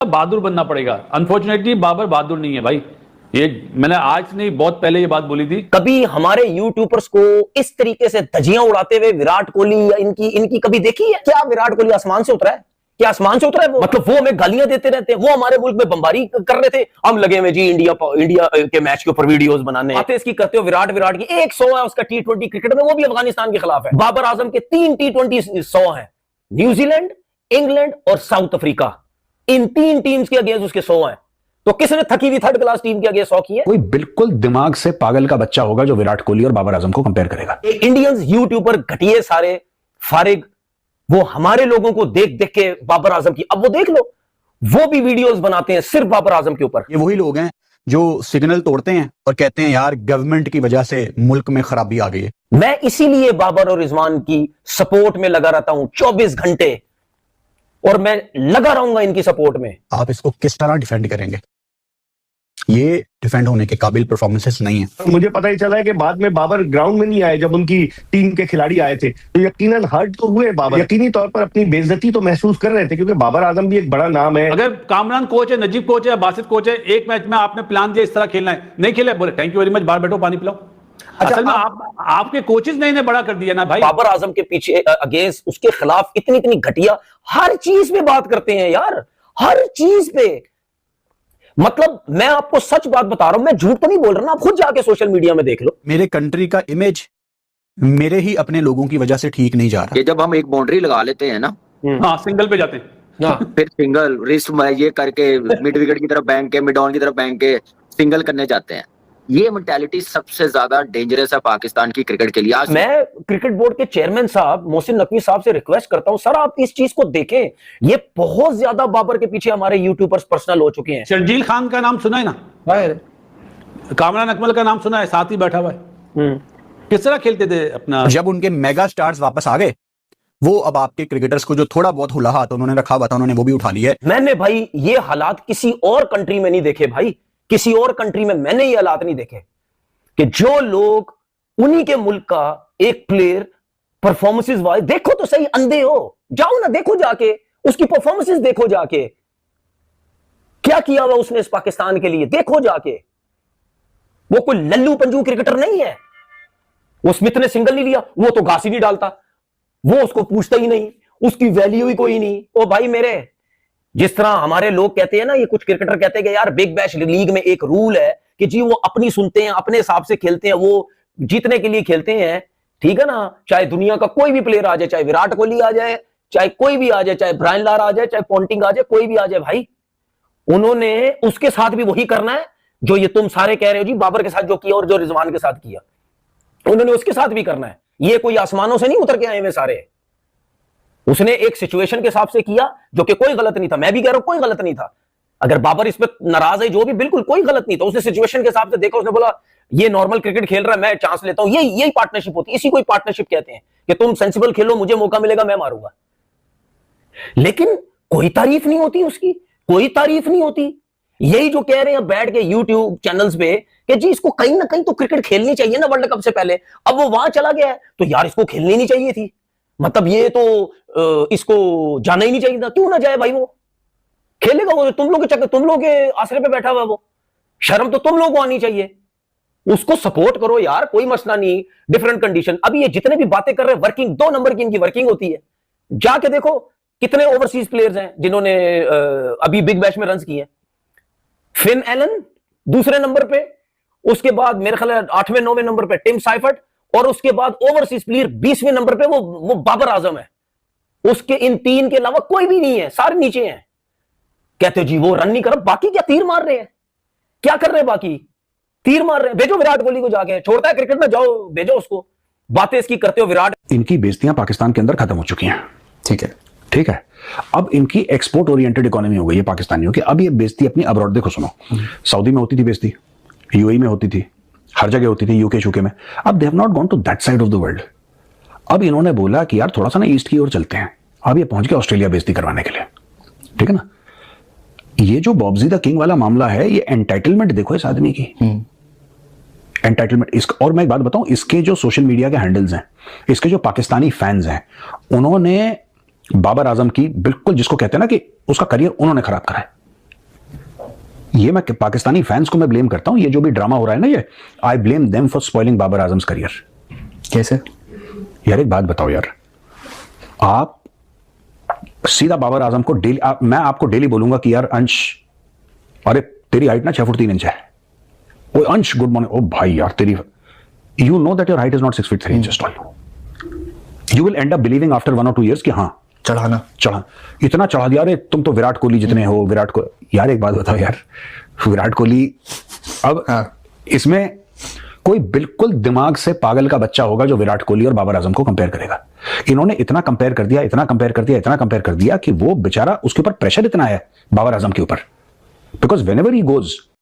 बहादुर बनना पड़ेगा। अनफॉर्चुनेटली बाबर बहादुर नहीं है भाई। ये मैंने आज नहीं, बहुत पहले ये बात बोली थी। कभी हमारे यूट्यूबर्स को इस तरीके से धज्जियां उड़ाते हुए विराट कोहली या इनकी कभी देखी है क्या? विराट कोहली आसमान से उतरा है क्या? आसमान से उतरा है वो? मतलब वो हमें गालियां देते रहते हैं, वो हमारे मुल्क में बमबारी कर रहे थे, हम लगे हुए जी इंडिया के मैच के ऊपर वीडियोस बनाने। आते इसकी करते हो विराट की 100 है उसका T20 क्रिकेट में, वो भी अफगानिस्तान के खिलाफ है। बाबर आजम के 3 T20 100 है, न्यूजीलैंड, इंग्लैंड और साउथ अफ्रीका, इन 3 टीम्स के अगेंस्ट उसके 100 हैं। तो किसने थकी हुई थर्ड क्लास टीम के आगे 100 की है? कोई बिल्कुल दिमाग से पागल का बच्चा होगा जो विराट कोहली और बाबर आजम को कंपेयर करेगा। इंडियंस यूट्यूबर घटिए सारे फारिग, वो हमारे लोगों को देख देख के बाबर आजम की, अब वो देख लो, वो भी वीडियोस बनाते हैं सिर्फ बाबर आजम के ऊपर। ये वही लोग हैं जो सिग्नल तोड़ते हैं और कहते हैं यार गवर्नमेंट की वजह से मुल्क में खराबी आ गई है। मैं इसीलिए बाबर और रिजवान की सपोर्ट में लगा रहता हूं 24 घंटे, और मैं लगा रहूंगा इनकी सपोर्ट में। आप इसको किस तरह डिफेंड करेंगे? ये डिफेंड होने के काबिल परफॉर्मेंसेस नहीं है। मुझे पता ही चला है कि बाद में बाबर ग्राउंड में नहीं आए जब उनकी टीम के खिलाड़ी आए थे, तो यकीनन हर्ट तो हुए बाबर, यकीनी तौर पर अपनी बेइज्जती तो महसूस कर रहे थे, क्योंकि बाबर आजम भी एक बड़ा नाम है। अगर कामरान कोच है, नजीब कोच है, बासित कोच है, एक मैच में आपने प्लान दिया इस तरह खेलना है, नहीं खेले, बोले थैंक यू वेरी मच, बाहर बैठो पानी पिलाओ। असल में आपके कोचेस ने इन्हें बड़ा कर दिया ना भाई। बाबर आजम के पीछे अगेंस्ट उसके खिलाफ इतनी घटिया हर चीज पे बात करते हैं यार, हर चीज पे। मतलब मैं आपको सच बात बता रहा हूं, मैं झूठ तो नहीं बोल रहा ना, आप खुद जाके सोशल मीडिया में देख लो। मेरे कंट्री का इमेज मेरे ही अपने लोगों की वजह से ठीक नहीं जा रहा। ये जब हम एक बाउंड्री लगा लेते हैं ना, हाँ सिंगल पे जाते हैं, फिर सिंगल रिस्ट में ये करके मिड विकेट की तरफ बैंक के, मिड ऑन की तरफ बैंक के सिंगल करने जाते हैं। ये मेंटालिटी सबसे ज्यादा डेंजरस है पाकिस्तान की क्रिकेट के लिए। आज मैं क्रिकेट बोर्ड के चेयरमैन साहब मोहसिन नकवी साहब से रिक्वेस्ट करता हूं, सर आप इस चीज को देखें, ये बहुत ज्यादा बाबर के पीछे हमारे यूट्यूबर्स पर्सनल हो चुके हैं। शर्जील खान का नाम सुना है ना, कामरान अकमल का नाम सुना है, साथ ही बैठा हुआ है, किस तरह खेलते थे अपना। जब उनके मेगा स्टार्स वापस आ गए, वो अब आपके क्रिकेटर्स को जो थोड़ा बहुत हुला हाथ उन्होंने रखा हुआ था, उन्होंने वो भी उठा लिया है। मैंने भाई ये हालात किसी और कंट्री में नहीं देखे भाई, किसी और कंट्री में मैंने ये हालात नहीं देखे कि जो लोग उन्हीं के मुल्क का एक प्लेयर परफॉर्मेंसेस वाइज, देखो तो सही, अंधे हो, जाओ ना देखो जाके, उसकी परफॉर्मेंसेस देखो जाके, क्या किया हुआ उसने इस पाकिस्तान के लिए, देखो जाके। वो कोई लल्लू पंजू क्रिकेटर नहीं है। वो स्मिथ ने सिंगल नहीं लिया, वो तो घास ही नहीं डालता, वो उसको पूछता ही नहीं, उसकी वैल्यू ही कोई नहीं। ओ भाई मेरे, जिस तरह हमारे लोग कहते हैं ना, ये कुछ क्रिकेटर कहते हैं कि यार बिग बैश लीग में एक रूल है कि जी वो अपनी सुनते हैं, अपने हिसाब से खेलते हैं, वो जीतने के लिए खेलते हैं, ठीक है ना। चाहे दुनिया का कोई भी प्लेयर आ जाए, चाहे विराट कोहली आ जाए, चाहे कोई भी आ जाए, चाहे ब्रायन लारा आ जाए, चाहे पॉन्टिंग आ जाए, कोई भी आ जाए भाई, उन्होंने उसके साथ भी वही करना है जो ये तुम सारे कह रहे हो जी, बाबर के साथ जो किया और जो रिजवान के साथ किया, उन्होंने उसके साथ भी करना है। ये कोई आसमानों से नहीं उतर के आए हुए सारे, उसने एक सिचुएशन के हिसाब से किया जो कि कोई गलत नहीं था। मैं भी कह रहा हूं कोई गलत नहीं था। अगर बाबर इस पे नाराज है जो भी, बिल्कुल कोई गलत नहीं था, उसने सिचुएशन के हिसाब से देखा, उसने बोला ये नॉर्मल क्रिकेट खेल रहा है, मैं चांस लेता हूं। यही पार्टनरशिप होती है, इसी को पार्टनरशिप कहते हैं कि तुम सेंसिबल खेलो, मुझे मौका मिलेगा, मैं मारूंगा। लेकिन कोई तारीफ नहीं होती उसकी, कोई तारीफ नहीं होती। यही जो कह रहे हैं बैठ के यूट्यूब चैनल्स पे कि जी इसको कहीं ना कहीं तो क्रिकेट खेलनी चाहिए ना वर्ल्ड कप से पहले, अब वो वहां चला गया है तो यार इसको खेलनी नहीं चाहिए थी, मतलब ये तो इसको जाना ही नहीं चाहिए था। क्यों ना जाए भाई, वो खेलेगा, वो तुम लोग के चक्कर, तुम लोग के आसरे पे बैठा हुआ, वो शर्म तो तुम लोग को आनी चाहिए। उसको सपोर्ट करो यार, कोई मसला नहीं, डिफरेंट कंडीशन। अभी ये जितने भी बातें कर रहे हैं, वर्किंग 2 नंबर की इनकी वर्किंग होती है। जाके देखो कितने ओवरसीज प्लेयर्स हैं जिन्होंने अभी बिग बैश में रन किए हैं। फिन एलन दूसरे नंबर पे, उसके बाद मेरे ख्याल 8वें 9वें नंबर पे टिम साइफर्ट, और उसके बाद ओवरसीज प्लेयर 20वें नंबर पे वो बाबर आजम है। उसके इन 3 के अलावा कोई भी नहीं है, सारे नीचे हैं। कहते जी वो रन नहीं कर, बाकी क्या तीर मार रहे हैं, क्या कर रहे हैं बाकी, तीर मार रहे हैं। भेजो विराट कोहली को, जाके छोड़ता है क्रिकेट में, जाओ भेजो उसको। बातें इसकी करते हो विराट। इनकी बेइज्जतियां पाकिस्तान के अंदर खत्म हो चुकी हैं, ठीक है, ठीक है। अब इनकी एक्सपोर्ट ओरिएंटेड इकोनॉमी हो गई है पाकिस्तानियों की। अब ये बेइज्जती अपनी अब्रॉड देखो, सुनो, सऊदी में होती थी बेइज्जती, यूएई में होती थी, हर जगह होती थी, यूके में। अब they have not gone to that side of the world. अब इन्होंने बोला कि यार थोड़ा सा ना ईस्ट की ओर चलते हैं। अब ये पहुंच गए ऑस्ट्रेलिया बेइज्जती करवाने के लिए, ठीक है ना। ये जो बॉब्जी द किंग वाला मामला है, ये एंटाइटलमेंट देखो इस आदमी की, एंटाइटलमेंट। और मैं एक बात बताऊं, इसके जो सोशल मीडिया के हैंडल्स हैं, इसके जो पाकिस्तानी फैंस हैं, उन्होंने बाबर आजम की बिल्कुल, जिसको कहते हैं ना कि उसका करियर उन्होंने खराब करा है। ये मैं पाकिस्तानी फैंस को मैं ब्लेम करता हूं, ये जो भी ड्रामा हो रहा है ना, ये I blame them for spoiling Babar Azam's career. कैसे? यार एक बात बताओ यार, आप सीधा बाबर आजम को डेली, मैं आपको डेली बोलूंगा कि यार अंश, अरे तेरी हाइट ना 6 फुट 3 इंच है, ओ अंश गुड मॉर्निंग, ओ भाई यार तेरी, you know that your height is not 6 feet 3 inches tall, you will end up believing after 1 or 2 years कि हाँ चढ़ा, इतना चढ़ा दिया, अरे तुम तो विराट कोहली जितने हो, विराट को, यार एक बात बताओ यार, विराट कोहली, अब इसमें कोई बिल्कुल दिमाग से पागल का बच्चा होगा जो विराट कोहली और बाबर आजम को कंपेयर करेगा। इन्होंने इतना कंपेयर कर दिया, इतना कंपेयर कर दिया, इतना कंपेयर कर दिया कि वो बेचारा, उसके ऊपर प्रेशर इतना है बाबर आजम के ऊपर, because when ever he goes